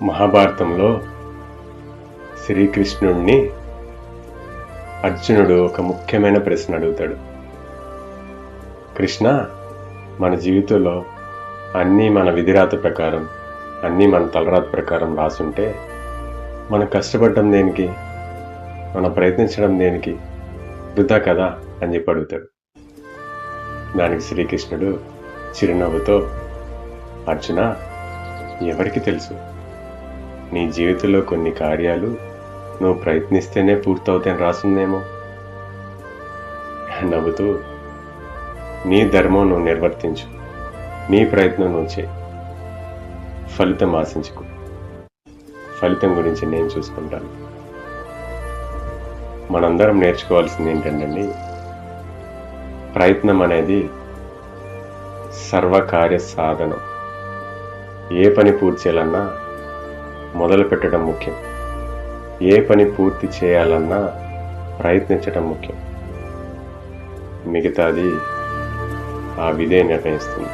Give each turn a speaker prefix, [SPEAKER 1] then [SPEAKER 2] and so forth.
[SPEAKER 1] మహాభారతంలో శ్రీకృష్ణుణ్ణి అర్జునుడు ఒక ముఖ్యమైన ప్రశ్న అడుగుతాడు. కృష్ణ, మన జీవితంలో అన్నీ మన విధిరాత ప్రకారం, అన్నీ మన తలరాత ప్రకారం రాసుంటే మనం కష్టపడటం దేనికి, మనం ప్రయత్నించడం దేనికి, వృధా కదా అని చెప్పి అడుగుతాడు. దానికి శ్రీకృష్ణుడు చిరునవ్వుతో, అర్జున, ఎవరికి తెలుసు, నీ జీవితంలో కొన్ని కార్యాలు నువ్వు ప్రయత్నిస్తేనే పూర్తవుతాయని రాసిందేమో. నవ్వుతూ, నీ ధర్మం నువ్వు నిర్వర్తించు, నీ ప్రయత్నం నువ్వు చేయి, ఫలితం ఆశించుకో, ఫలితం గురించి నేను చూసుకుంటాను. మనందరం నేర్చుకోవాల్సింది ఏంటంటే, ప్రయత్నం అనేది సర్వకార్య సాధనం. ఏ పని పూర్తి చేయాలన్నా మొదలు పెట్టడం ముఖ్యం, ఏ పని పూర్తి చేయాలన్నా ప్రయత్నించడం ముఖ్యం. మిగతాది ఆ విధే నిర్ణయిస్తుంది.